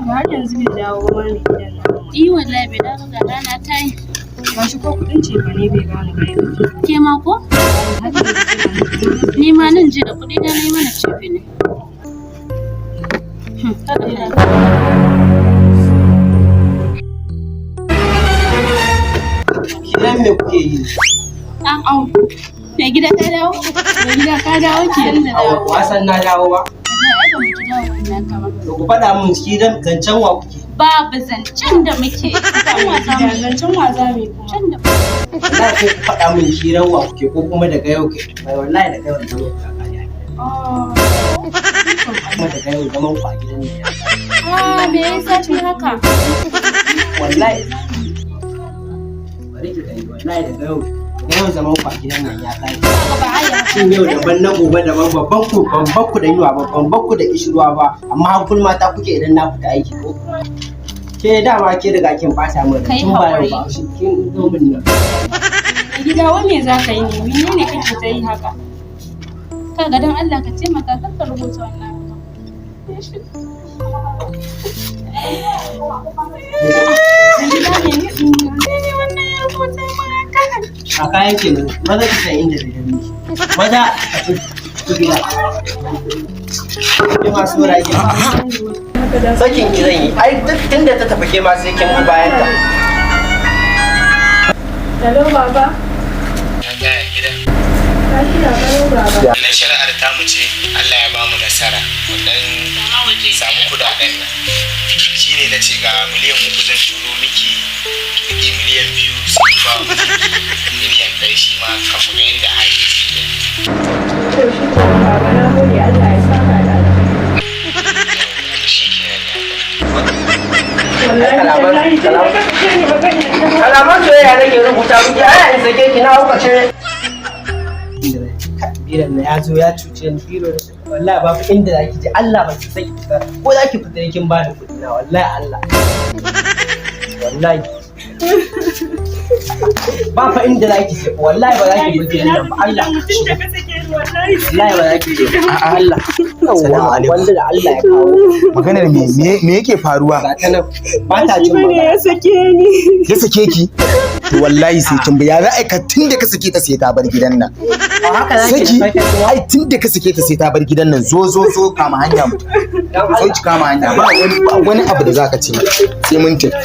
har yanzu bai dawo ba mai gidan nan. Wallahi bai dawo ga rana ta yi. Ba shi ko kuɗin ce ba ne bai bani ba yanzu. Ke ma ko? Ni ma nan je da kuɗi na yi mana cefe ne. Gidan me kuke yi? Au, mai gida ta dawo? Mai gida ka dawo ke da dawo. Wasan na dawo ba? Ai ba mu ji dawo wannan kama. Da ku faɗa min gidan zancen wa kuke? Babu zancen da muke. Zancen wa za mu yi kuma. Can da Na ce ku faɗa min hirar wa kuke ko kuma daga yau ke. Mai wallahi daga yau zaman ku a kaya. Kuma daga yau zaman ku a gidan ne ya kaya. me yasa ce haka? Wallahi. Bari ki gani wallahi daga yau zaman ku a gidan nan ya kaya. Shin yau daban na gobe daban babban ku da yiwa babban ku da kishirwa ba amma hankul mata kuke idan na fita aiki ko ke dama ke riga kin bata min tun ba yau ba shi kin zo min nan Gida wa me za ka yi ne? Menene kake ta yi haka? Ka ga dan Allah ka taimaka kar ka rubuta wannan. a kayan ke nan maza ki san inda da miki maza a ku gida ke masu rage sakin ki zan yi ai duk tunda ta tafi ke ma sai kin bi bayan ta Hello baba. Na shari'ar tamu ce Allah ya bamu nasara wannan samu kudaden nan shi ne na ce ga miliyan 3 zan turo miki rike miliyan 2 sai ba miliyan 1 shi ma kafin ga yadda hali ce da To shi ke baba na gode Allah ya saka da shi ke kalaman soyayya nake rubuta miki ana in sake ki na hukace biran na ya zo ya cuce ni biro wallahi ba ku inda zaki je Allah ba ki saki fita ko zaki fita kin ba da kuɗi na wallahi Allah wallahi ba fa inda zaki je wallahi ba zaki bi gidan nan ba Allah wallahi ba zaki je a Allah Assalamu alaikum. wanda da Allah ya kawo Maganar me yake faruwa? ga ta nan ba ta jin ba ya sake ni. Ya sake ki? To wallahi sai kin bi ya za a tun da ka sake ta sai ta bar gidan nan. haka zaki Saki ai tun da ka sake ta sai ta bar gidan nan zo kama hanya mu. Zo ki kama hanya ba wani abu da zaka ce sai mun tafi.